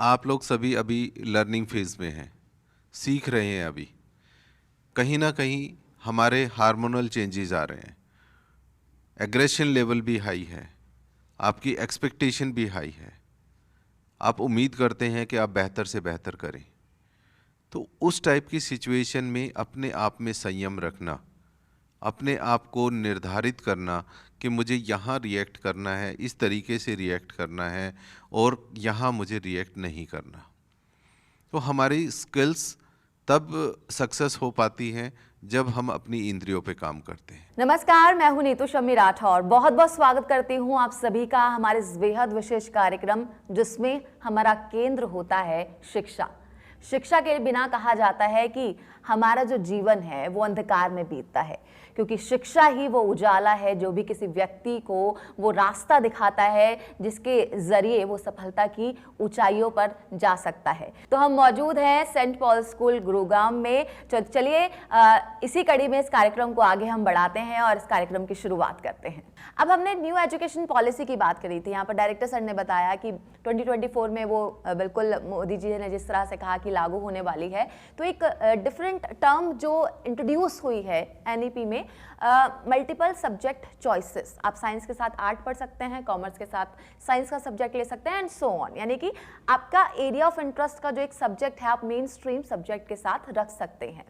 आप लोग सभी अभी लर्निंग फेज में हैं, सीख रहे हैं। अभी कहीं ना कहीं हमारे हार्मोनल चेंजेस आ रहे हैं, एग्रेशन लेवल भी हाई है, आपकी एक्सपेक्टेशन भी हाई है, आप उम्मीद करते हैं कि आप बेहतर से बेहतर करें। तो उस टाइप की सिचुएशन में अपने आप में संयम रखना, अपने आप को निर्धारित करना कि मुझे यहाँ रिएक्ट करना है, इस तरीके से रिएक्ट करना है और यहाँ मुझे रिएक्ट नहीं करना। तो हमारी स्किल्स तब सक्सेस हो पाती हैं जब हम अपनी इंद्रियों पे काम करते हैं। नमस्कार, मैं हूं नीतू शम्मी राठौर। बहुत बहुत स्वागत करती हूं आप सभी का हमारे इस बेहद विशेष कार्यक्रम, जिसमें हमारा केंद्र होता है शिक्षा। शिक्षा के बिना कहा जाता है कि हमारा जो जीवन है वो अंधकार में बीतता है, क्योंकि शिक्षा ही वो उजाला है जो भी किसी व्यक्ति को वो रास्ता दिखाता है जिसके जरिए वो सफलता की ऊंचाइयों पर जा सकता है। तो हम मौजूद हैं सेंट पॉल स्कूल गुरुग्राम में। चलिए इसी कड़ी में इस कार्यक्रम को आगे हम बढ़ाते हैं और इस कार्यक्रम की शुरुआत करते हैं। अब हमने न्यू एजुकेशन पॉलिसी की बात करी थी। यहाँ पर डायरेक्टर सर ने बताया कि 2024 में वो बिल्कुल मोदी जी ने जिस तरह से कहा कि लागू होने वाली है, तो एक डिफरेंट टर्म जो इंट्रोड्यूस हुई है एनईपी में, मल्टीपल सब्जेक्ट चॉइसेस। आप साइंस के साथ आर्ट पढ़ सकते हैं, कॉमर्स के साथ साइंस का सब्जेक्ट ले सकते हैं एंड सो ऑन। यानी कि आपका एरिया ऑफ इंटरेस्ट का जो एक सब्जेक्ट है आप मेन स्ट्रीम सब्जेक्ट के साथ रख सकते हैं।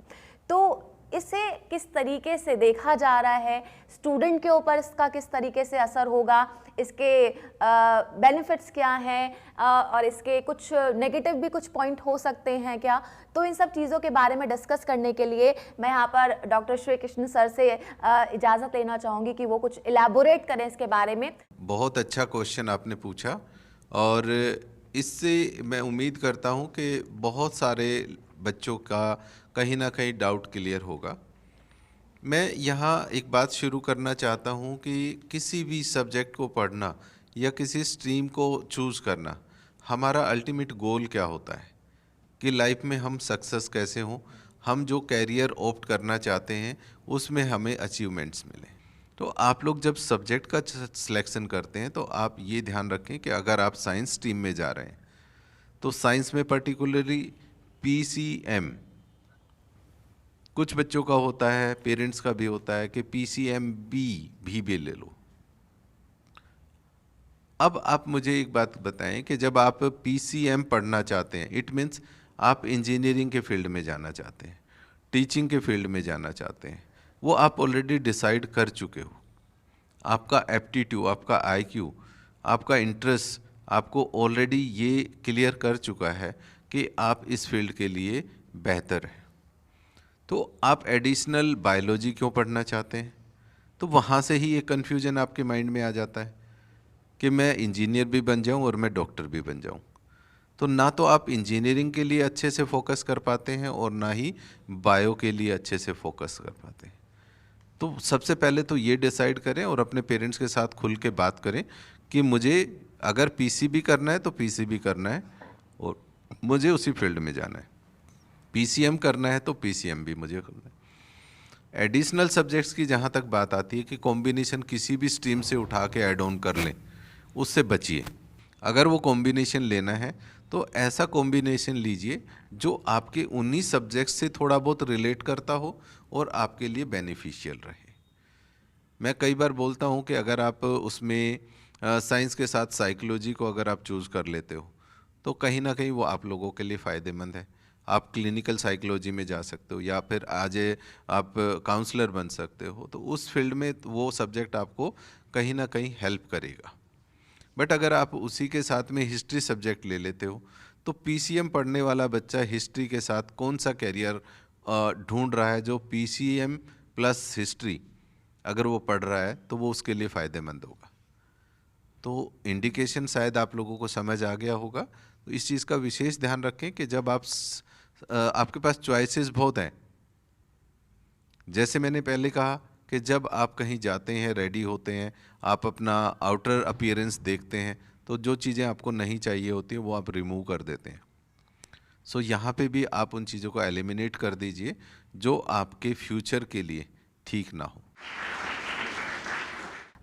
तो इसे किस तरीके से देखा जा रहा है, स्टूडेंट के ऊपर इसका किस तरीके से असर होगा, इसके बेनिफिट्स क्या हैं और इसके कुछ नेगेटिव भी कुछ पॉइंट हो सकते हैं क्या, तो इन सब चीज़ों के बारे में डिस्कस करने के लिए मैं यहाँ पर डॉक्टर श्री कृष्ण सर से इजाज़त लेना चाहूँगी कि वो कुछ इलैबोरेट करें इसके बारे में। बहुत अच्छा क्वेश्चन आपने पूछा और इससे मैं उम्मीद करता हूँ कि बहुत सारे बच्चों का कहीं ना कहीं डाउट क्लियर होगा। मैं यहाँ एक बात शुरू करना चाहता हूँ कि किसी भी सब्जेक्ट को पढ़ना या किसी स्ट्रीम को चूज़ करना, हमारा अल्टीमेट गोल क्या होता है कि लाइफ में हम सक्सेस कैसे हों, हम जो कैरियर ऑप्ट करना चाहते हैं उसमें हमें अचीवमेंट्स मिलें। तो आप लोग जब सब्जेक्ट का सिलेक्शन करते हैं तो आप ये ध्यान रखें कि अगर आप साइंस स्ट्रीम में जा रहे हैं तो साइंस में पर्टिकुलरली पीसीएम, कुछ बच्चों का होता है, पेरेंट्स का भी होता है कि पीसीएमबी भी ले लो। अब आप मुझे एक बात बताएं कि जब आप पीसीएम पढ़ना चाहते हैं, इट मीन्स आप इंजीनियरिंग के फील्ड में जाना चाहते हैं, टीचिंग के फील्ड में जाना चाहते हैं, वो आप ऑलरेडी डिसाइड कर चुके हो। आपका एप्टीट्यूड, आपका आईक्यू, आपका इंटरेस्ट आपको ऑलरेडी ये क्लियर कर चुका है कि आप इस फील्ड के लिए बेहतर हैं। तो आप एडिशनल बायोलॉजी क्यों पढ़ना चाहते हैं? तो वहाँ से ही एक कन्फ्यूजन आपके माइंड में आ जाता है कि मैं इंजीनियर भी बन जाऊँ और मैं डॉक्टर भी बन जाऊँ। तो ना तो आप इंजीनियरिंग के लिए अच्छे से फोकस कर पाते हैं और ना ही बायो के लिए अच्छे से फोकस कर पाते हैं। तो सबसे पहले तो ये डिसाइड करें और अपने पेरेंट्स के साथ खुल के बात करें कि मुझे अगर पीसीबी करना है तो पीसीबी करना है और मुझे उसी फील्ड में जाना है, पीसीएम करना है तो पीसीएम भी मुझे करना है। एडिशनल सब्जेक्ट्स की जहाँ तक बात आती है कि कॉम्बिनेशन किसी भी स्ट्रीम से उठा के ऐड ऑन कर लें, उससे बचिए। अगर वो कॉम्बिनेशन लेना है तो ऐसा कॉम्बिनेशन लीजिए जो आपके उन्हीं सब्जेक्ट्स से थोड़ा बहुत रिलेट करता हो और आपके लिए बेनिफिशियल रहे। मैं कई बार बोलता हूँ कि अगर आप उसमें साइंस के साथ साइकोलॉजी को अगर आप चूज़ कर लेते हो तो कहीं ना कहीं वो आप लोगों के लिए फ़ायदेमंद है। आप क्लिनिकल साइकोलॉजी में जा सकते हो या फिर आज आप काउंसलर बन सकते हो, तो उस फील्ड में वो सब्जेक्ट आपको कहीं ना कहीं हेल्प करेगा। बट अगर आप उसी के साथ में हिस्ट्री सब्जेक्ट ले लेते हो तो पीसीएम पढ़ने वाला बच्चा हिस्ट्री के साथ कौन सा कैरियर ढूंढ रहा है जो पीसीएम प्लस हिस्ट्री अगर वो पढ़ रहा है तो वो उसके लिए फ़ायदेमंद होगा। तो इंडिकेशन शायद आप लोगों को समझ आ गया होगा। तो इस चीज़ का विशेष ध्यान रखें कि जब आपके पास चॉइसेस बहुत हैं, जैसे मैंने पहले कहा कि जब आप कहीं जाते हैं, रेडी होते हैं, आप अपना आउटर अपीयरेंस देखते हैं तो जो चीज़ें आपको नहीं चाहिए होती हैं वो आप रिमूव कर देते हैं। सो यहाँ पे भी आप उन चीज़ों को एलिमिनेट कर दीजिए जो आपके फ्यूचर के लिए ठीक ना हो।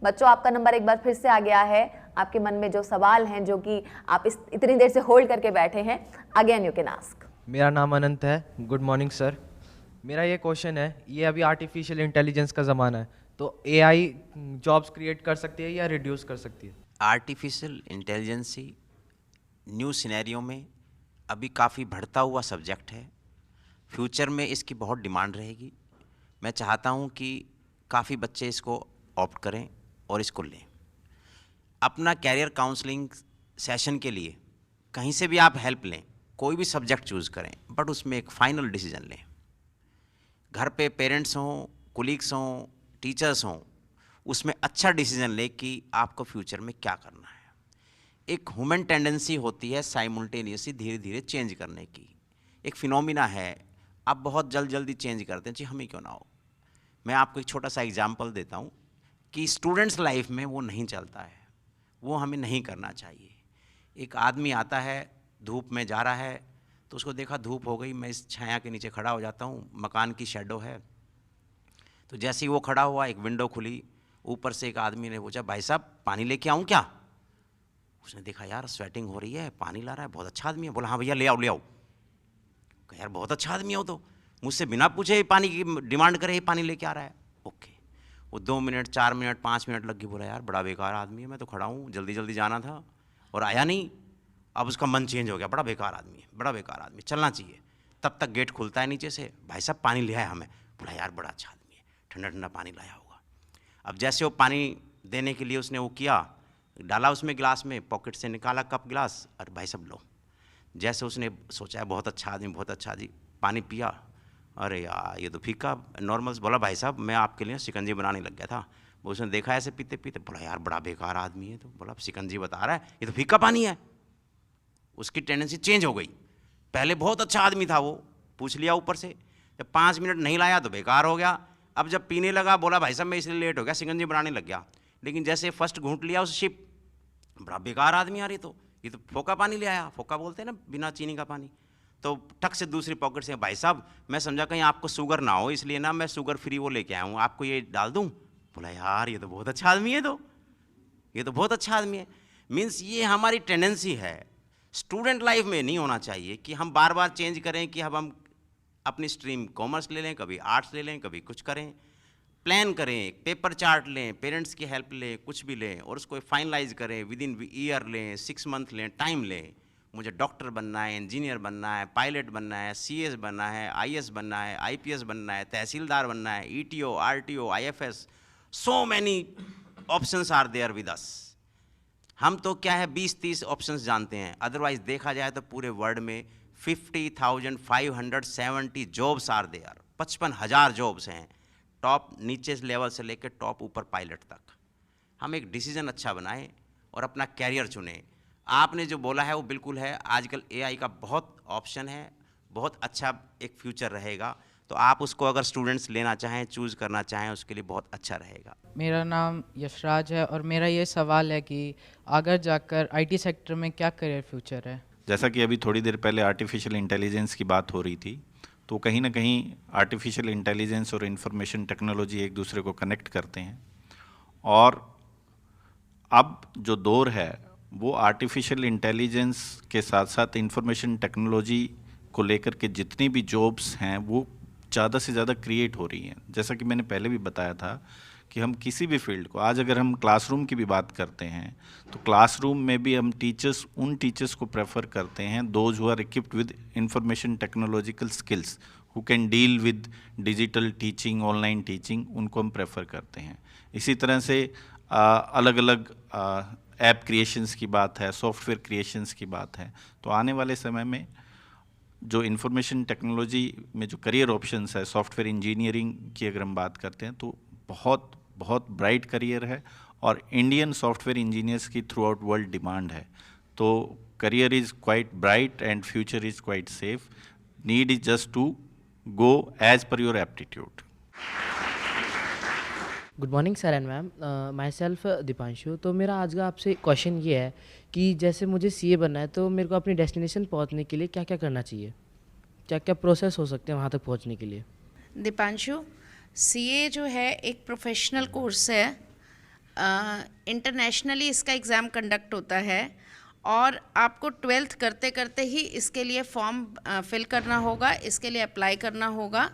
बच्चों, आपका नंबर एक बार फिर से आ गया है। आपके मन में जो सवाल हैं जो कि आप इतनी देर से होल्ड करके बैठे हैं, अगेन यू कैन आस्क। मेरा नाम अनंत है। Good morning sir. मेरा ये क्वेश्चन है, ये अभी आर्टिफिशियल इंटेलिजेंस का ज़माना है, तो एआई जॉब्स क्रिएट कर सकती है या रिड्यूस कर सकती है? आर्टिफिशियल इंटेलिजेंस ही न्यू सिनेरियो में अभी काफ़ी बढ़ता हुआ सब्जेक्ट है। फ्यूचर में इसकी बहुत डिमांड रहेगी। मैं चाहता हूँ कि काफ़ी बच्चे इसको ऑप्ट करें और इसको लें। अपना कैरियर काउंसलिंग सेशन के लिए कहीं से भी आप हेल्प लें, कोई भी सब्जेक्ट चूज़ करें, बट उसमें एक फ़ाइनल डिसीजन लें। घर पे पेरेंट्स हों, कोलीग्स हों, टीचर्स हों, उसमें अच्छा डिसीजन लें कि आपको फ्यूचर में क्या करना है। एक ह्यूमन टेंडेंसी होती है साइमल्टेनियसली धीरे धीरे चेंज करने की। एक फिनोमिना है, आप बहुत जल्दी चेंज करते हैं, जी हमें क्यों ना हो। मैं आपको एक छोटा सा एग्जांपल देता हूँ कि स्टूडेंट्स लाइफ में वो नहीं चलता है, वो हमें नहीं करना चाहिए। एक आदमी आता है, धूप में जा रहा है, तो उसको देखा धूप हो गई, मैं इस छाया के नीचे खड़ा हो जाता हूँ, मकान की शेडो है। तो जैसे ही वो खड़ा हुआ, एक विंडो खुली, ऊपर से एक आदमी ने पूछा, भाई साहब पानी लेके आऊँ क्या? उसने देखा यार स्वेटिंग हो रही है, पानी ला रहा है, बहुत अच्छा आदमी है। बोला हाँ भैया ले आओ ले आओ। कहा यार बहुत अच्छा आदमी हो, तो मुझसे बिना पूछे पानी की डिमांड करे पानी लेके आ रहा है। ओके, वो 2 मिनट 4 मिनट 5 मिनट लग गई। बोला यार बड़ा बेकार आदमी है, मैं तो खड़ा हूँ, जल्दी जाना था और आया नहीं। अब उसका मन चेंज हो गया, बड़ा बेकार आदमी है, बड़ा बेकार आदमी, चलना चाहिए। तब तक गेट खुलता है नीचे से, भाई साहब पानी ले आया हमें। बोला यार बड़ा अच्छा आदमी है, ठंडा ठंडा पानी लाया होगा। अब जैसे वो पानी देने के लिए उसने वो किया, डाला उसमें गिलास में, पॉकेट से निकाला कप गिलास, और भाई साहब लो। जैसे उसने सोचा है बहुत अच्छा आदमी, बहुत अच्छा आदमी, पानी पिया, अरे यार ये तो फीका नॉर्मल। बोला भाई साहब मैं आपके लिए शिकंजी बनाने लग गया था। वो उसने देखा ऐसे पीते पीते, बोला यार बड़ा बेकार आदमी है, तो बोला शिकंजी बता रहा है, ये तो फीका पानी है। उसकी टेंडेंसी चेंज हो गई। पहले बहुत अच्छा आदमी था, वो पूछ लिया ऊपर से, जब 5 मिनट नहीं लाया तो बेकार हो गया। अब जब पीने लगा, बोला भाई साहब मैं इसलिए लेट हो गया, शिकंजी बनाने लग गया। लेकिन जैसे फर्स्ट घूंट लिया उस शिप, बड़ा बेकार आदमी आ रही, तो ये तो फोका पानी ले आया, फोका बोलते हैं ना बिना चीनी का पानी। तो ठक से दूसरी पॉकेट से, भाई साहब मैं समझा कहीं आपको शुगर ना हो, इसलिए ना मैं शुगर फ्री वो लेके आया हूँ, आपको ये डाल दूँ। बोला यार ये तो बहुत अच्छा आदमी है, तो ये तो बहुत अच्छा आदमी है। मीन्स ये हमारी टेंडेंसी है। स्टूडेंट लाइफ में नहीं होना चाहिए कि हम बार बार चेंज करें कि अब हम अपनी स्ट्रीम कॉमर्स ले लें, कभी आर्ट्स ले लें, कभी कुछ करें। प्लान करें, पेपर चार्ट लें, पेरेंट्स की हेल्प लें, कुछ भी लें, और उसको फाइनलाइज करें, विद इन ईयर लें, 6 मंथ लें, टाइम लें। मुझे डॉक्टर बनना है, इंजीनियर बनना है, पायलट बनना है, सीएस बनना है, आईएएस बनना है, आईपीएस बनना है, तहसीलदार बनना है, ETO, RTO, IFS, so many options are there with us. हम तो क्या है 20-30 ऑप्शंस जानते हैं, अदरवाइज देखा जाए तो पूरे वर्ल्ड में 50,570 जॉब्स आर देयर। 55,000 जॉब्स हैं, टॉप नीचे लेवल से लेकर टॉप ऊपर पायलट तक। हम एक डिसीजन अच्छा बनाएं और अपना कैरियर चुनें। आपने जो बोला है वो बिल्कुल है, आजकल एआई का बहुत ऑप्शन है, बहुत अच्छा एक फ्यूचर रहेगा। तो आप उसको अगर स्टूडेंट्स लेना चाहें, चूज़ करना चाहें, उसके लिए बहुत अच्छा रहेगा। मेरा नाम यशराज है और मेरा ये सवाल है कि आगे जाकर आईटी सेक्टर में क्या करियर फ्यूचर है? जैसा कि अभी थोड़ी देर पहले आर्टिफिशियल इंटेलिजेंस की बात हो रही थी, तो कहीं ना कहीं आर्टिफिशियल इंटेलिजेंस और इंफॉर्मेशन टेक्नोलॉजी एक दूसरे को कनेक्ट करते हैं। और अब जो दौर है वो आर्टिफिशियल इंटेलिजेंस के साथ साथ इंफॉर्मेशन टेक्नोलॉजी को लेकर के जितनी भी जॉब्स हैं वो ज़्यादा से ज़्यादा क्रिएट हो रही हैं। जैसा कि मैंने पहले भी बताया था कि हम किसी भी फील्ड को, आज अगर हम क्लासरूम की भी बात करते हैं तो क्लासरूम में भी हम उन टीचर्स को प्रेफर करते हैं those who are equipped with information technological skills, who can deal with digital teaching, online teaching, उनको हम प्रेफर करते हैं। इसी तरह से अलग अलग ऐप क्रिएशंस की बात है, सॉफ्टवेयर क्रिएशंस की बात है। तो आने वाले समय में जो इंफॉर्मेशन टेक्नोलॉजी में जो करियर ऑप्शंस है, सॉफ्टवेयर इंजीनियरिंग की अगर हम बात करते हैं तो बहुत बहुत ब्राइट करियर है और इंडियन सॉफ्टवेयर इंजीनियर्स की थ्रू आउट वर्ल्ड डिमांड है। तो career is quite bright and future is quite safe. Need is just to go as per your aptitude. Good morning sir and ma'am, myself Deepanshu. तो मेरा आज का आपसे question ये है कि जैसे मुझे सीए बनना है तो मेरे को अपनी डेस्टिनेशन पहुंचने के लिए क्या क्या करना चाहिए, क्या क्या प्रोसेस हो सकते हैं वहां तक पहुंचने के लिए? दीपांशु, सीए जो है एक प्रोफेशनल कोर्स है। इंटरनेशनली इसका एग्ज़ाम कंडक्ट होता है और आपको 12th करते करते ही इसके लिए फॉर्म फिल करना होगा, इसके लिए अप्लाई करना होगा।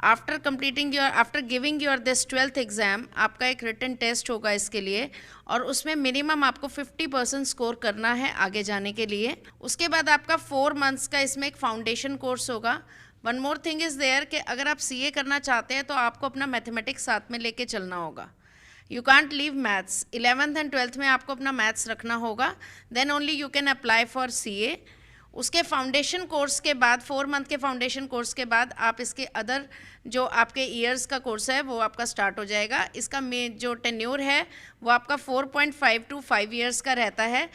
After giving your this 12th exam आपका एक रिटन टेस्ट होगा इसके लिए, और उसमें मिनिमम आपको 50% स्कोर करना है आगे जाने के लिए। उसके बाद आपका 4 मंथ्स का इसमें एक फाउंडेशन कोर्स होगा। One more thing is there कि अगर आप सीए करना चाहते हैं तो आपको अपना मैथमेटिक्स साथ में लेके चलना होगा। You can't leave maths. 11th and 12th में आपको अपना मैथ्स रखना होगा, then only you can apply for CA. उसके फाउंडेशन कोर्स के बाद 4 मंथ के फाउंडेशन कोर्स के बाद आप इसके अदर जो आपके ईयर्स का कोर्स है वो आपका स्टार्ट हो जाएगा। इसका जो टेन्योर है वो आपका 4.5 to 5 ईयर्स का रहता है।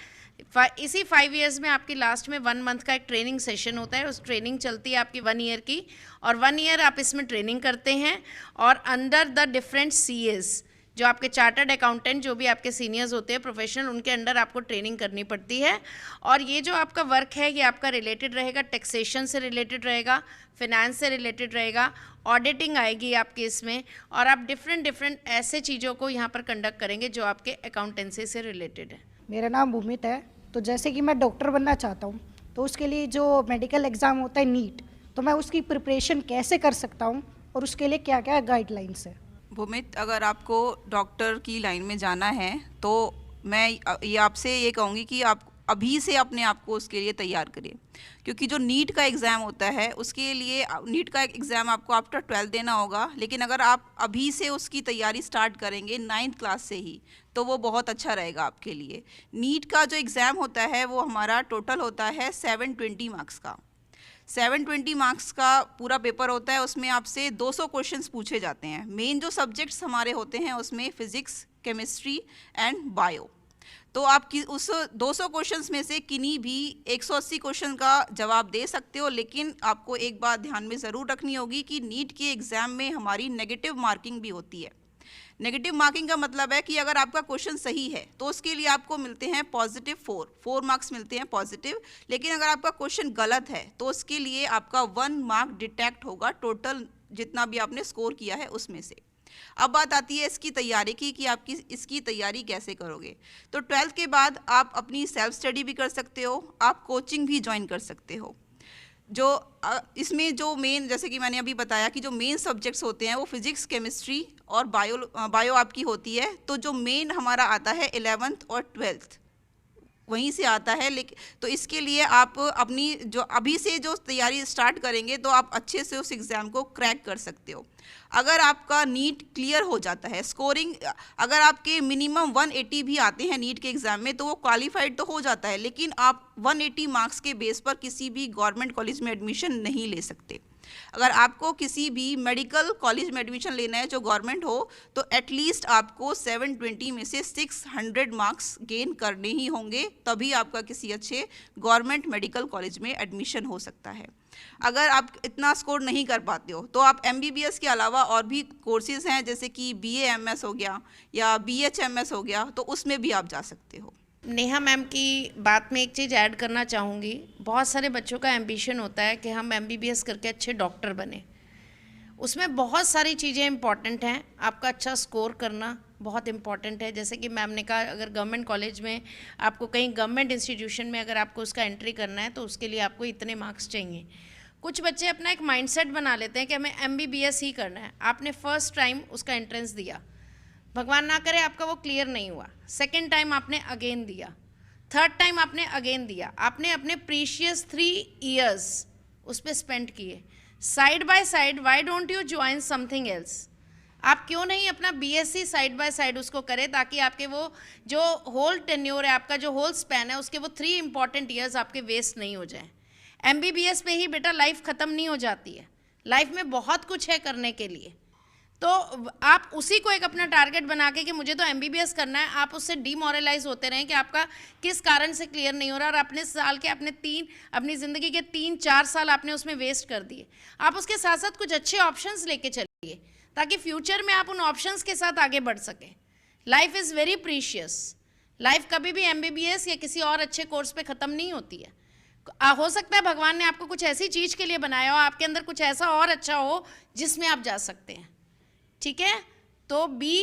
इसी 5 ईयर्स में आपकी लास्ट में 1 मंथ का एक ट्रेनिंग सेशन होता है। उस ट्रेनिंग चलती है आपकी 1 ईयर की, और 1 ईयर आप इसमें ट्रेनिंग करते हैं, और अंडर द डिफरेंट सीएस जो आपके चार्टर्ड अकाउंटेंट जो भी आपके सीनियर्स होते हैं प्रोफेशनल, उनके अंडर आपको ट्रेनिंग करनी पड़ती है। और ये जो आपका वर्क है ये आपका रिलेटेड रहेगा, टैक्सेशन से रिलेटेड रहेगा, फिनेंस से रिलेटेड रहेगा, ऑडिटिंग आएगी आपकी इसमें, और आप डिफरेंट ऐसे चीज़ों को यहाँ पर कंडक्ट करेंगे जो आपके अकाउंटेंसी से रिलेटेड है। मेरा नाम भूमित है। तो जैसे कि मैं डॉक्टर बनना चाहता हूँ, तो उसके लिए जो मेडिकल एग्ज़ाम होता है नीट, तो मैं उसकी प्रिपरेशन कैसे कर सकता हूँ और उसके लिए क्या क्या गाइडलाइंस है? भूमित, अगर आपको डॉक्टर की लाइन में जाना है तो मैं ये आपसे ये कहूँगी कि आप अभी से अपने आप को उसके लिए तैयार करिए, क्योंकि जो नीट का एग्ज़ाम होता है उसके लिए नीट का एग्ज़ाम आपको आफ्टर 12th देना होगा। लेकिन अगर आप अभी से उसकी तैयारी स्टार्ट करेंगे 9th क्लास से ही, तो वो बहुत अच्छा रहेगा आपके लिए। नीट का जो एग्ज़ाम होता है वो हमारा टोटल होता है 720 मार्क्स का। 720 मार्क्स का पूरा पेपर होता है। उसमें आपसे 200 क्वेश्चंस पूछे जाते हैं। मेन जो सब्जेक्ट्स हमारे होते हैं उसमें फिज़िक्स, केमिस्ट्री एंड बायो। तो आप उस 200 क्वेश्चंस में से किन्हीं भी 180 क्वेश्चन का जवाब दे सकते हो। लेकिन आपको एक बात ध्यान में ज़रूर रखनी होगी कि नीट के एग्ज़ाम में हमारी नेगेटिव मार्किंग भी होती है। नेगेटिव मार्किंग का मतलब है कि अगर आपका क्वेश्चन सही है तो उसके लिए आपको मिलते हैं पॉजिटिव 4 मार्क्स मिलते हैं पॉजिटिव। लेकिन अगर आपका क्वेश्चन गलत है तो उसके लिए आपका 1 मार्क डिटेक्ट होगा टोटल जितना भी आपने स्कोर किया है उसमें से। अब बात आती है इसकी तैयारी की कि आप इसकी तैयारी कैसे करोगे। तो 12th के बाद आप अपनी सेल्फ स्टडी भी कर सकते हो, आप कोचिंग भी ज्वाइन कर सकते हो। जो इसमें जो मेन, जैसे कि मैंने अभी बताया कि जो मेन सब्जेक्ट्स होते हैं वो फिजिक्स, केमिस्ट्री और बायो आपकी होती है। तो जो मेन हमारा आता है 11th और 12th वहीं से आता है। लेकिन तो इसके लिए आप अपनी जो अभी से जो तैयारी स्टार्ट करेंगे तो आप अच्छे से उस एग्ज़ाम को क्रैक कर सकते हो। अगर आपका नीट क्लियर हो जाता है, स्कोरिंग अगर आपके मिनिमम 180 भी आते हैं नीट के एग्ज़ाम में तो वो क्वालिफाइड तो हो जाता है। लेकिन आप 180 मार्क्स के बेस पर किसी भी गवर्नमेंट कॉलेज में एडमिशन नहीं ले सकते। अगर आपको किसी भी मेडिकल कॉलेज में एडमिशन लेना है जो गवर्नमेंट हो तो एटलीस्ट आपको 720 में से 600 मार्क्स गेन करने ही होंगे, तभी आपका किसी अच्छे गवर्नमेंट मेडिकल कॉलेज में एडमिशन हो सकता है। अगर आप इतना स्कोर नहीं कर पाते हो तो आप MBBS के अलावा और भी कोर्सेज़ हैं जैसे कि BA MS हो गया या BHMS हो गया, तो उसमें भी आप जा सकते हो। नेहा मैम की बात में एक चीज़ ऐड करना चाहूँगी। बहुत सारे बच्चों का एम्बिशन होता है कि हम MBBS करके अच्छे डॉक्टर बने। उसमें बहुत सारी चीज़ें इंपॉर्टेंट हैं। आपका अच्छा स्कोर करना बहुत इंपॉर्टेंट है। जैसे कि मैम ने कहा, अगर गवर्नमेंट कॉलेज में आपको कहीं गवर्नमेंट इंस्टीट्यूशन में अगर आपको उसका एंट्री करना है तो उसके लिए आपको इतने मार्क्स चाहिए। कुछ बच्चे अपना एक माइंडसेट बना लेते हैं कि हमें MBBS ही करना है। आपने फर्स्ट टाइम उसका एंट्रेंस दिया, भगवान ना करे आपका वो क्लियर नहीं हुआ, सेकेंड टाइम आपने अगेन दिया, थर्ड टाइम आपने अगेन दिया, आपने अपने प्रीशियस 3 इयर्स उस पर स्पेंड किए side by side. Why don't you join something else? आप क्यों नहीं अपना BSc साइड बाय साइड उसको करें, ताकि आपके वो जो होल टेन्योर है, आपका जो होल स्पैन है, उसके वो 3 इंपॉर्टेंट ईयर्स आपके वेस्ट नहीं हो जाए। MBBS पे ही बेटा लाइफ ख़त्म नहीं हो जाती है। लाइफ में बहुत कुछ है करने के लिए। तो आप उसी को एक अपना टारगेट बना के कि मुझे तो MBBS करना है, आप उससे डीमोरलाइज होते रहें कि आपका किस कारण से क्लियर नहीं हो रहा, और अपने साल के अपनी ज़िंदगी के 3-4 साल आपने उसमें वेस्ट कर दिए। आप उसके साथ साथ कुछ अच्छे ऑप्शंस लेके चलिए ताकि फ्यूचर में आप उन ऑप्शंस के साथ आगे बढ़ सकें। Life is very precious. Life कभी भी MBBS या किसी और अच्छे कोर्स पे ख़त्म नहीं होती है। हो सकता है भगवान ने आपको कुछ ऐसी चीज़ के लिए बनाया हो, आपके अंदर कुछ ऐसा और अच्छा हो जिसमें आप जा सकते हैं। ठीक है, तो be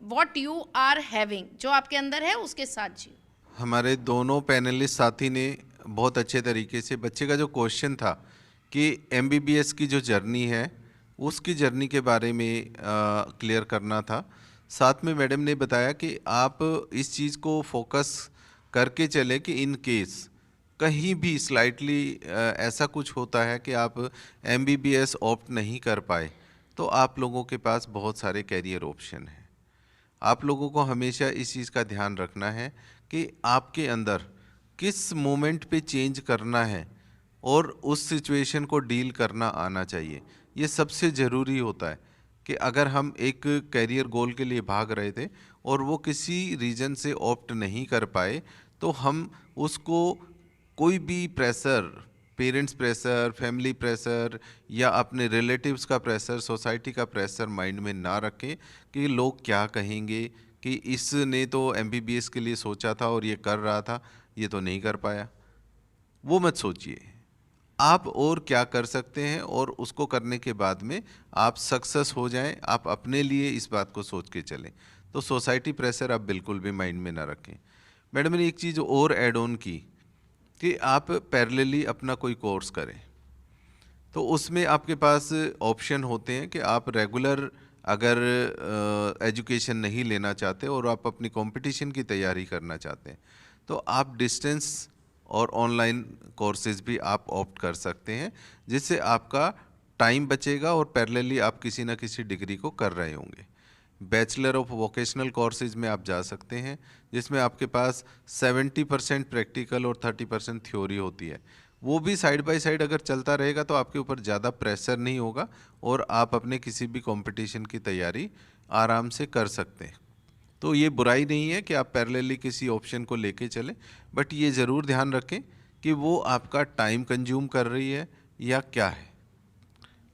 what you are having, जो आपके अंदर है उसके साथ जियो। हमारे दोनों पैनलिस्ट साथी ने बहुत अच्छे तरीके से बच्चे का जो क्वेश्चन था कि एमबीबीएस की जो जर्नी है उसकी जर्नी के बारे में क्लियर करना था। साथ में मैडम ने बताया कि आप इस चीज़ को फोकस करके चले कि इन केस कहीं भी स्लाइटली ऐसा कुछ होता है कि आप एमबीबीएस ऑप्ट नहीं कर पाए तो आप लोगों के पास बहुत सारे कैरियर ऑप्शन हैं। आप लोगों को हमेशा इस चीज़ का ध्यान रखना है कि आपके अंदर किस मोमेंट पे चेंज करना है और उस सिचुएशन को डील करना आना चाहिए। ये सबसे ज़रूरी होता है कि अगर हम एक कैरियर गोल के लिए भाग रहे थे और वो किसी रीज़न से ऑप्ट नहीं कर पाए तो हम उसको कोई भी pressure, parents pressure, family pressure या अपने रिलेटिव्स का प्रेशर, सोसाइटी का प्रेशर माइंड में ना रखें कि लोग क्या कहेंगे, कि इसने तो एमबीबीएस के लिए सोचा था और ये कर रहा था, ये तो नहीं कर पाया। वो मत सोचिए, आप और क्या कर सकते हैं और उसको करने के बाद में आप सक्सेस हो जाएं। आप अपने लिए इस बात को सोच के चलें। तो सोसाइटी प्रेशर आप बिल्कुल भी माइंड में ना रखें। मैडम ने एक चीज़ और ऐड ऑन की कि आप पैरेलली अपना कोई कोर्स करें, तो उसमें आपके पास ऑप्शन होते हैं कि आप रेगुलर अगर एजुकेशन नहीं लेना चाहते और आप अपनी कंपटीशन की तैयारी करना चाहते हैं तो आप डिस्टेंस और ऑनलाइन कोर्सेज भी आप ऑप्ट कर सकते हैं, जिससे आपका टाइम बचेगा और पैरेलली आप किसी न किसी डिग्री को कर रहे होंगे। बैचलर ऑफ वोकेशनल कोर्सेज में आप जा सकते हैं, जिसमें आपके पास 70% प्रैक्टिकल और 30% थ्योरी होती है। वो भी साइड बाय साइड अगर चलता रहेगा तो आपके ऊपर ज़्यादा प्रेशर नहीं होगा और आप अपने किसी भी कंपटीशन की तैयारी आराम से कर सकते हैं। तो ये बुराई नहीं है कि आप पैरेलली किसी ऑप्शन को लेके चलें, बट ये ज़रूर ध्यान रखें कि वो आपका टाइम कंज्यूम कर रही है या क्या है।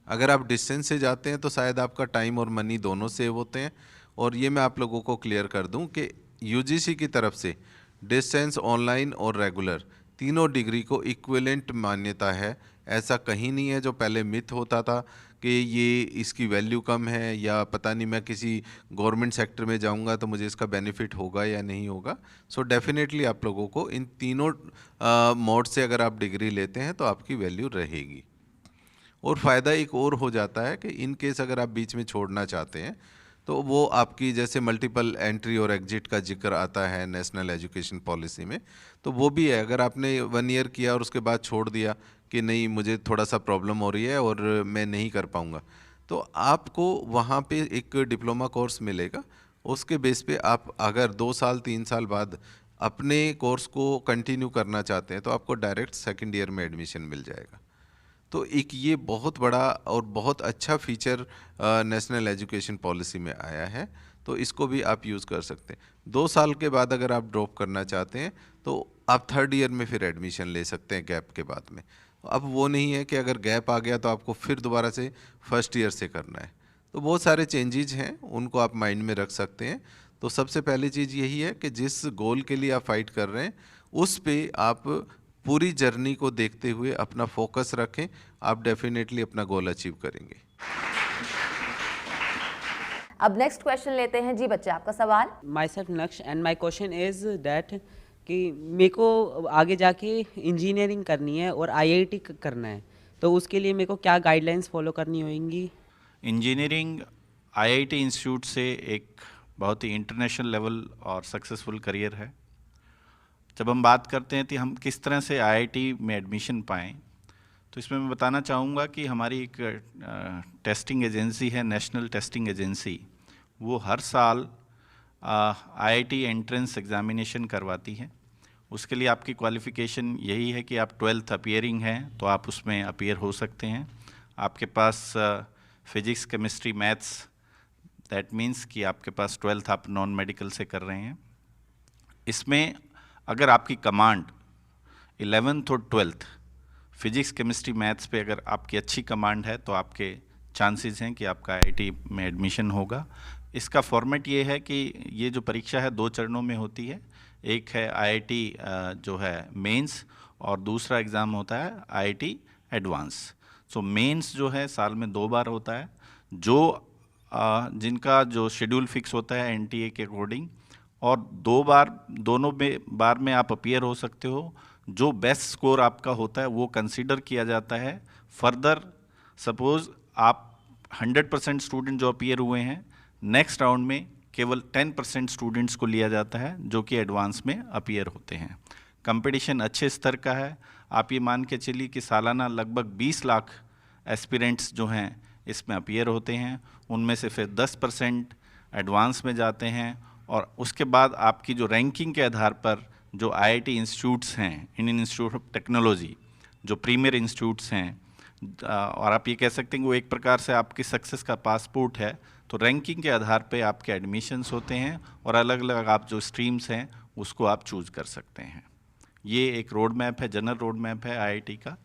अगर आप डिस्टेंस से जाते हैं तो शायद आपका टाइम और मनी दोनों सेव होते हैं। और ये मैं आप लोगों को क्लियर कर दूं कि यूजीसी की तरफ से डिस्टेंस, ऑनलाइन और रेगुलर तीनों डिग्री को इक्विवेलेंट मान्यता है। ऐसा कहीं नहीं है जो पहले मिथ होता था कि ये इसकी वैल्यू कम है या पता नहीं मैं किसी गवर्नमेंट सेक्टर में जाऊंगा तो मुझे इसका बेनिफिट होगा या नहीं होगा। सो डेफिनेटली आप लोगों को इन तीनों मोड से अगर आप डिग्री लेते हैं तो आपकी वैल्यू रहेगी। और फ़ायदा एक और हो जाता है कि इन केस अगर आप बीच में छोड़ना चाहते हैं तो वो आपकी, जैसे मल्टीपल एंट्री और एग्जिट का जिक्र आता है नेशनल एजुकेशन पॉलिसी में, तो वो भी है। अगर आपने 1 ईयर किया और उसके बाद छोड़ दिया कि नहीं मुझे थोड़ा सा प्रॉब्लम हो रही है और मैं नहीं कर पाऊँगा, तो आपको वहाँ पे एक डिप्लोमा कोर्स मिलेगा। उसके बेस पे आप अगर 2 साल 3 साल बाद अपने कोर्स को कंटिन्यू करना चाहते हैं तो आपको डायरेक्ट सेकेंड ईयर में एडमिशन मिल जाएगा। तो एक ये बहुत बड़ा और बहुत अच्छा फीचर नेशनल एजुकेशन पॉलिसी में आया है, तो इसको भी आप यूज़ कर सकते हैं। 2 साल के बाद अगर आप ड्रॉप करना चाहते हैं तो आप 3rd ईयर में फिर एडमिशन ले सकते हैं गैप के बाद में। अब वो नहीं है कि अगर गैप आ गया तो आपको फिर दोबारा से 1st ईयर से करना है। तो बहुत सारे चेंजेज हैं, उनको आप माइंड में रख सकते हैं। तो सबसे पहली चीज़ यही है कि जिस गोल के लिए आप फाइट कर रहे हैं उस पे आप पूरी जर्नी को देखते हुए अपना फोकस रखें, आप डेफिनेटली अपना गोल अचीव करेंगे। अब नेक्स्ट क्वेश्चन लेते हैं। जी बच्चे, आपका सवाल। माई सेल्फ लक्ष्य and my question is that कि मेरे को आगे जाके इंजीनियरिंग करनी है और आईआईटी करना है, तो उसके लिए मेरे को क्या गाइडलाइंस फॉलो करनी होंगी? इंजीनियरिंग आईआईटी इंस्टीट्यूट से एक बहुत ही इंटरनेशनल लेवल और सक्सेसफुल करियर है। जब हम बात करते हैं कि हम किस तरह से आईआईटी में एडमिशन पाएँ, तो इसमें मैं बताना चाहूँगा कि हमारी एक टेस्टिंग एजेंसी है, नेशनल टेस्टिंग एजेंसी। वो हर साल आईआईटी एंट्रेंस एग्जामिनेशन करवाती है। उसके लिए आपकी क्वालिफ़िकेशन यही है कि आप 12th अपीयरिंग हैं तो आप उसमें अपीयर हो सकते हैं। आपके पास physics, chemistry, maths, that means कि आपके पास 12th आप नॉन मेडिकल से कर रहे हैं। इसमें अगर आपकी कमांड 11th और 12th फिजिक्स, केमिस्ट्री, मैथ्स पे अगर आपकी अच्छी कमांड है तो आपके चांसेस हैं कि आपका आईआईटी में एडमिशन होगा। इसका फॉर्मेट ये है कि ये जो परीक्षा है 2 चरणों में होती है। एक है आईआईटी जो है मेंस और दूसरा एग्ज़ाम होता है आईआईटी एडवांस। सो मेंस जो है साल में 2 बार होता है। जो जिनका जो शेड्यूल फिक्स होता है एनटीए के अकॉर्डिंग, और दोनों बार में आप अपीयर हो सकते हो। जो बेस्ट स्कोर आपका होता है वो कंसीडर किया जाता है। फर्दर सपोज आप 100% स्टूडेंट जो अपीयर हुए हैं, नेक्स्ट राउंड में केवल 10% स्टूडेंट्स को लिया जाता है जो कि एडवांस में अपीयर होते हैं। कंपटीशन अच्छे स्तर का है। आप ये मान के चलिए कि सालाना लगभग 20 लाख एस्पिरेंट्स जो हैं इसमें अपीयर होते हैं। उनमें से फिर 10% एडवांस में जाते हैं, और उसके बाद आपकी जो रैंकिंग के आधार पर जो आईआईटी इंस्टीट्यूट्स हैं, इंडियन इंस्टीट्यूट ऑफ टेक्नोलॉजी, जो प्रीमियर इंस्टीट्यूट्स हैं, और आप ये कह सकते हैं कि वो एक प्रकार से आपकी सक्सेस का पासपोर्ट है। तो रैंकिंग के आधार पे आपके एडमिशन्स होते हैं, और अलग अलग आप जो स्ट्रीम्स हैं उसको आप चूज़ कर सकते हैं। ये एक रोड मैप है, जनरल रोड मैप है आईआईटी का।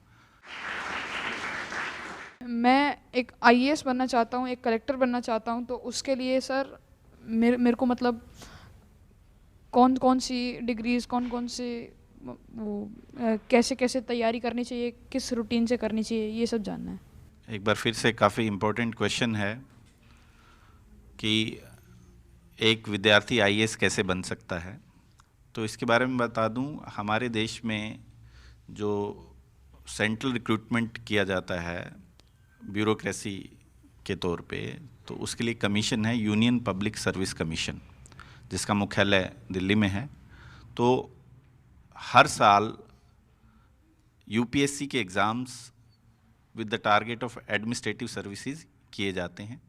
मैं एक आईएएस बनना चाहता हूँ, एक कलेक्टर बनना चाहता हूँ, तो उसके लिए सर मेरे को मतलब कौन कौन सी डिग्रीज़, कौन कौन से वो कैसे कैसे तैयारी करनी चाहिए, किस रूटीन से करनी चाहिए, ये सब जानना है। एक बार फिर से काफ़ी इम्पोर्टेंट क्वेश्चन है कि एक विद्यार्थी आईएएस कैसे बन सकता है। तो इसके बारे में बता दूं, हमारे देश में जो सेंट्रल रिक्रूटमेंट किया जाता है ब्यूरोक्रेसी के तौर पे, तो उसके लिए कमीशन है, यूनियन पब्लिक सर्विस कमीशन, जिसका मुख्यालय दिल्ली में है। तो हर साल यूपीएससी के exams with the target of administrative services किए जाते हैं।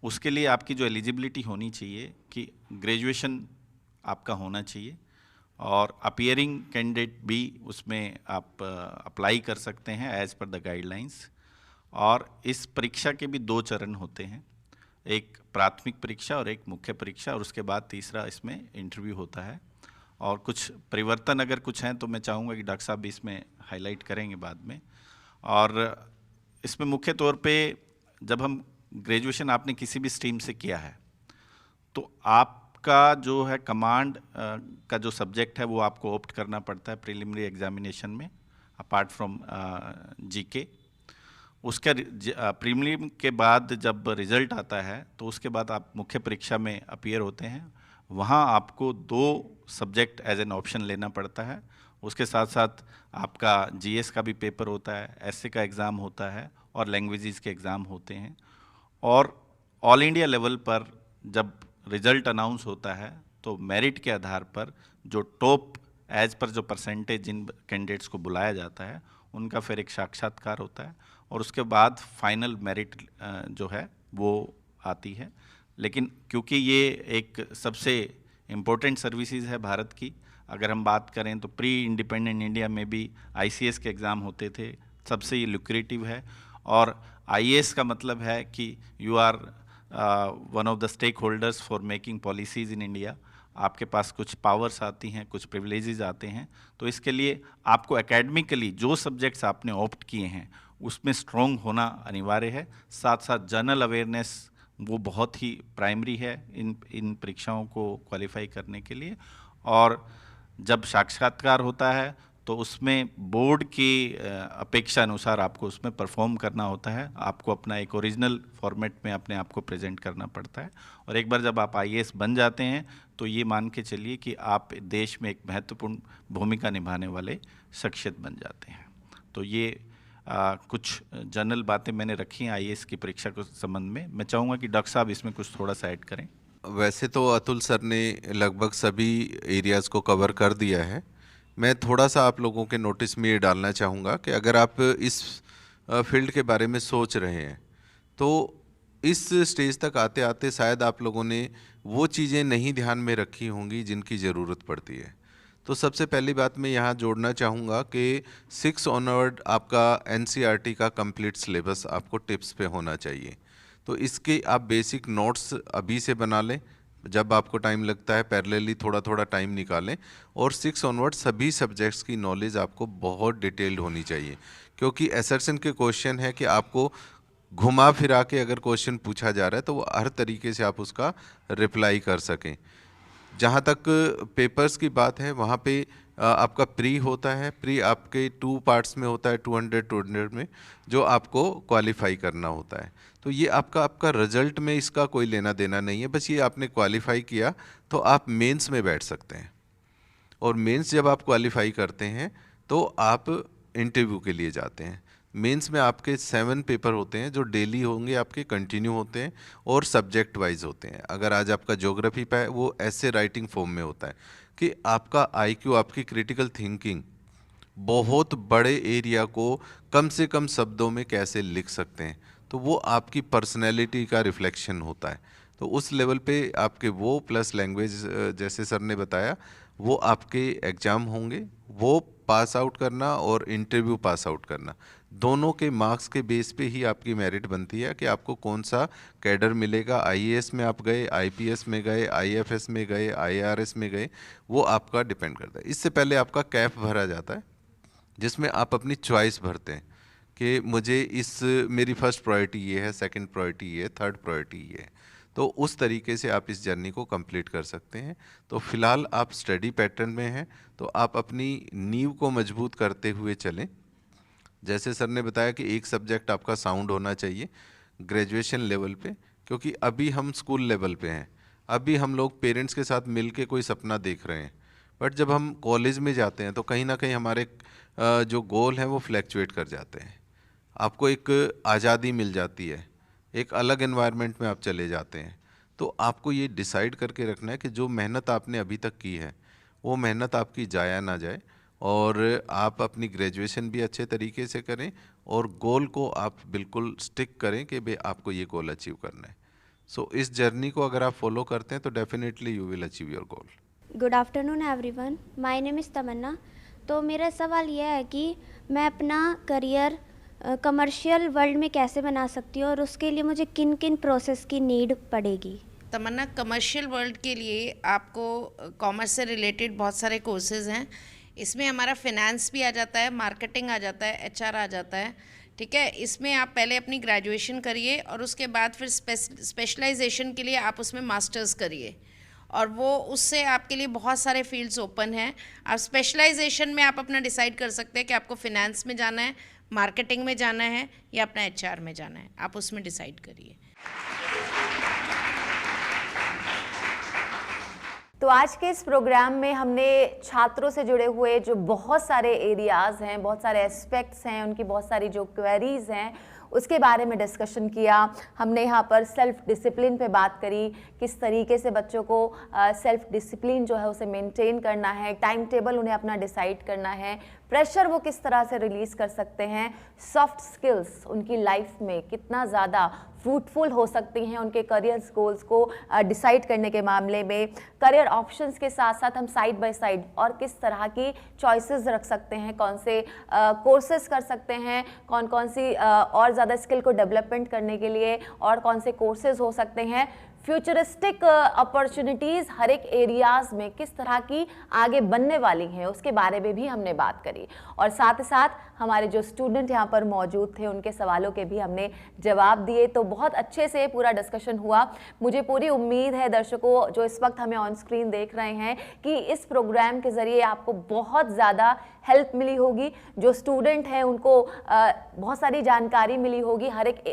उसके लिए आपकी जो एलिजिबिलिटी होनी चाहिए कि ग्रेजुएशन आपका होना चाहिए, और अपीयरिंग कैंडिडेट भी उसमें आप अप्लाई कर सकते हैं एज़ पर द गाइडलाइंस। और इस परीक्षा के भी 2 चरण होते हैं, एक प्राथमिक परीक्षा और एक मुख्य परीक्षा, और उसके बाद तीसरा इसमें इंटरव्यू होता है। और कुछ परिवर्तन अगर कुछ हैं तो मैं चाहूँगा कि डॉक्टर साहब भी इसमें हाईलाइट करेंगे बाद में। और इसमें मुख्य तौर पे जब हम ग्रेजुएशन आपने किसी भी स्ट्रीम से किया है, तो आपका जो है कमांड का जो सब्जेक्ट है वो आपको ऑप्ट करना पड़ता है प्रीलिमिनरी एग्जामिनेशन में, अपार्ट फ्रॉम जीके। उसका प्रीलिम के बाद जब रिज़ल्ट आता है तो उसके बाद आप मुख्य परीक्षा में अपीयर होते हैं। वहाँ आपको 2 सब्जेक्ट एज एन ऑप्शन लेना पड़ता है। उसके साथ साथ आपका जीएस का भी पेपर होता है, एसए का एग्ज़ाम होता है, और लैंग्वेजेस के एग्ज़ाम होते हैं। और ऑल इंडिया लेवल पर जब रिज़ल्ट अनाउंस होता है तो मेरिट के आधार पर जो टॉप एज पर जो परसेंटेज जिन कैंडिडेट्स को बुलाया जाता है उनका फिर एक साक्षात्कार होता है, और उसके बाद फाइनल मेरिट जो है वो आती है। लेकिन क्योंकि ये एक सबसे इम्पोर्टेंट सर्विसेज है भारत की, अगर हम बात करें तो प्री इंडिपेंडेंट इंडिया में भी आईसीएस के एग्ज़ाम होते थे, सबसे ये लुक्रेटिव है। और आईएएस का मतलब है कि you are one of the stakeholders for making policies in India. आपके पास कुछ पावर्स आती हैं, कुछ प्रिविलेजेस आते हैं। तो इसके लिए आपको एकेडमिकली जो सब्जेक्ट्स आपने ऑप्ट किए हैं उसमें स्ट्रॉन्ग होना अनिवार्य है। साथ साथ जनरल अवेयरनेस वो बहुत ही प्राइमरी है इन परीक्षाओं को क्वालिफाई करने के लिए। और जब साक्षात्कार होता है तो उसमें बोर्ड की अपेक्षा अनुसार आपको उसमें परफॉर्म करना होता है। आपको अपना एक ओरिजिनल फॉर्मेट में अपने आप को प्रेजेंट करना पड़ता है। और एक बार जब आप आईएएस बन जाते हैं तो ये मान के चलिए कि आप देश में एक महत्वपूर्ण भूमिका निभाने वाले शख्सियत बन जाते हैं। तो ये कुछ जनरल बातें मैंने रखी हैं आईएएस की परीक्षा के संबंध में। मैं चाहूँगा कि डॉक्टर साहब इसमें कुछ थोड़ा सा ऐड करें। वैसे तो अतुल सर ने लगभग सभी एरियाज़ को कवर कर दिया है। मैं थोड़ा सा आप लोगों के नोटिस में ये डालना चाहूँगा कि अगर आप इस फील्ड के बारे में सोच रहे हैं तो इस स्टेज तक आते आते शायद आप लोगों ने वो चीज़ें नहीं ध्यान में रखी होंगी जिनकी ज़रूरत पड़ती है। तो सबसे पहली बात मैं यहाँ जोड़ना चाहूँगा कि 6 ऑनवर्ड आपका एनसीईआरटी का कंप्लीट सिलेबस आपको टिप्स पे होना चाहिए। तो इसके आप बेसिक नोट्स अभी से बना लें, जब आपको टाइम लगता है पैरेलली थोड़ा थोड़ा टाइम निकालें। और 6 ऑनवर्ड सभी सब्जेक्ट्स की नॉलेज आपको बहुत डिटेल्ड होनी चाहिए, क्योंकि असर्शन के क्वेश्चन है कि आपको घुमा फिरा के अगर क्वेश्चन पूछा जा रहा है तो वो हर तरीके से आप उसका रिप्लाई कर सकें। जहाँ तक पेपर्स की बात है वहाँ पे आपका प्री होता है। प्री आपके 2 पार्ट्स में होता है, 200 में, जो आपको क्वालिफाई करना होता है। तो ये आपका रिजल्ट में इसका कोई लेना देना नहीं है, बस ये आपने क्वालिफाई किया तो आप मेंस में बैठ सकते हैं। और मेंस जब आप क्वालिफाई करते हैं तो आप इंटरव्यू के लिए जाते हैं। मेंस में आपके 7 पेपर होते हैं जो डेली होंगे, आपके कंटिन्यू होते हैं और सब्जेक्ट वाइज होते हैं। अगर आज आपका ज्योग्राफी पे है, वो ऐसे राइटिंग फॉर्म में होता है कि आपका आईक्यू, आपकी क्रिटिकल थिंकिंग बहुत बड़े एरिया को कम से कम शब्दों में कैसे लिख सकते हैं, तो वो आपकी पर्सनैलिटी का रिफ्लेक्शन होता है। तो उस लेवल पे आपके वो प्लस लैंग्वेज, जैसे सर ने बताया, वो आपके एग्ज़ाम होंगे। वो पास आउट करना और इंटरव्यू पास आउट करना, दोनों के मार्क्स के बेस पे ही आपकी मेरिट बनती है कि आपको कौन सा कैडर मिलेगा। आईएएस में आप गए, आईपीएस में गए, आईएफएस में गए, आईआरएस में गए, वो आपका डिपेंड करता है। इससे पहले आपका कैफ भरा जाता है जिसमें आप अपनी चॉइस भरते हैं कि मुझे मेरी फर्स्ट प्रायोरिटी ये है, सेकंड प्रायोरिटी ये है, थर्ड प्रायोरिटी ये है। तो उस तरीके से आप इस जर्नी को कंप्लीट कर सकते हैं। तो फिलहाल आप स्टडी पैटर्न में हैं, तो आप अपनी नींव को मजबूत करते हुए चलें। जैसे सर ने बताया कि एक सब्जेक्ट आपका साउंड होना चाहिए ग्रेजुएशन लेवल पे, क्योंकि अभी हम स्कूल लेवल पे हैं। अभी हम लोग पेरेंट्स के साथ मिल के कोई सपना देख रहे हैं, बट जब हम कॉलेज में जाते हैं तो कहीं ना कहीं हमारे जो गोल हैं वो फ्लैक्चुएट कर जाते हैं। आपको एक आज़ादी मिल जाती है, एक अलग एनवायरनमेंट में आप चले जाते हैं। तो आपको ये डिसाइड करके रखना है कि जो मेहनत आपने अभी तक की है वो मेहनत आपकी जाया ना जाए, और आप अपनी ग्रेजुएशन भी अच्छे तरीके से करें और गोल को आप बिल्कुल स्टिक करें कि भाई आपको ये गोल अचीव करना है। सो इस जर्नी को अगर आप फॉलो करते हैं तो definitely you will achieve your goal. Good afternoon everyone, my name is Tamanna. तो मेरा सवाल यह है कि मैं अपना करियर कमर्शियल वर्ल्ड में कैसे बना सकती हूँ और उसके लिए मुझे किन किन प्रोसेस की नीड पड़ेगी। तमन्ना, कमर्शियल वर्ल्ड के लिए आपको कॉमर्स से रिलेटेड बहुत सारे कोर्सेज हैं। इसमें हमारा फिनेंस भी आ जाता है, मार्केटिंग आ जाता है, एचआर आ जाता है, ठीक है। इसमें आप पहले अपनी ग्रेजुएशन करिए और उसके बाद फिर स्पेशलाइजेशन के लिए आप उसमें मास्टर्स करिए, और वो उससे आपके लिए बहुत सारे फील्ड्स ओपन हैं। आप स्पेशलाइजेशन में आप अपना डिसाइड कर सकते हैं कि आपको फिनेंस में जाना है, मार्केटिंग में जाना है या अपना एचआर में जाना है। आप उसमें डिसाइड करिए। तो आज के इस प्रोग्राम में हमने छात्रों से जुड़े हुए जो बहुत सारे एरियाज़ हैं, बहुत सारे एस्पेक्ट्स हैं, उनकी बहुत सारी जो क्वेरीज़ हैं उसके बारे में डिस्कशन किया। हमने यहाँ पर सेल्फ डिसिप्लिन पे बात करी, किस तरीके से बच्चों को सेल्फ डिसिप्लिन जो है उसे मेंटेन करना है, टाइम टेबल उन्हें अपना डिसाइड करना है, प्रेशर वो किस तरह से रिलीज़ कर सकते हैं, सॉफ्ट स्किल्स उनकी लाइफ में कितना ज़्यादा फ्रूटफुल हो सकती हैं उनके करियर गोल्स को डिसाइड करने के मामले में। करियर ऑप्शंस के साथ साथ हम साइड बाय साइड और किस तरह की चॉइसेस रख सकते हैं, कौन से कोर्सेज कर सकते हैं, कौन कौन सी और ज़्यादा स्किल को डेवलपमेंट करने के लिए और कौन से कोर्सेज हो सकते हैं, फ्यूचरिस्टिक अपॉर्चुनिटीज़ हर एक एरियाज़ में किस तरह की आगे बनने वाली हैं उसके बारे में भी हमने बात करी। और साथ ही साथ हमारे जो स्टूडेंट यहाँ पर मौजूद थे उनके सवालों के भी हमने जवाब दिए। तो बहुत अच्छे से पूरा डिस्कशन हुआ। मुझे पूरी उम्मीद है दर्शकों जो इस वक्त हमें ऑन स्क्रीन देख रहे हैं कि इस प्रोग्राम के ज़रिए आपको बहुत ज़्यादा हेल्प मिली होगी। जो स्टूडेंट हैं उनको बहुत सारी जानकारी मिली होगी हर एक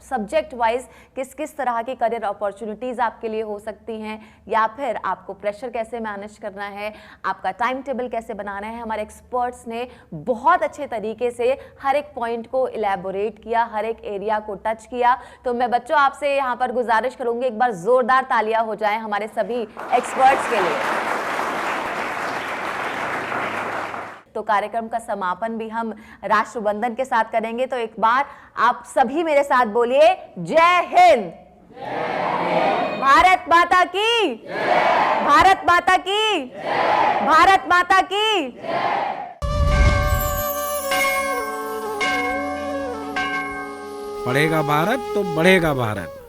सब्जेक्ट वाइज किस किस तरह की करियर अपॉर्चुनिटीज़ आपके लिए हो सकती हैं, या फिर आपको प्रेशर कैसे मैनेज करना है, आपका टाइम टेबल कैसे बनाना है। हमारे एक्सपर्ट्स ने बहुत अच्छे तरीके से हर एक पॉइंट को इलेबोरेट किया, हर एक एरिया को टच किया। तो मैं बच्चों आपसे यहाँ पर गुजारिश करूँगी एक बार ज़ोरदार तालियां हो जाएं हमारे सभी एक्सपर्ट्स के लिए। तो कार्यक्रम का समापन भी हम राष्ट्रवंदन के साथ करेंगे। तो एक बार आप सभी मेरे साथ बोलिए, जय हिंद, भारत माता की, भारत माता की, भारत माता की। पढ़ेगा भारत तो बढ़ेगा भारत।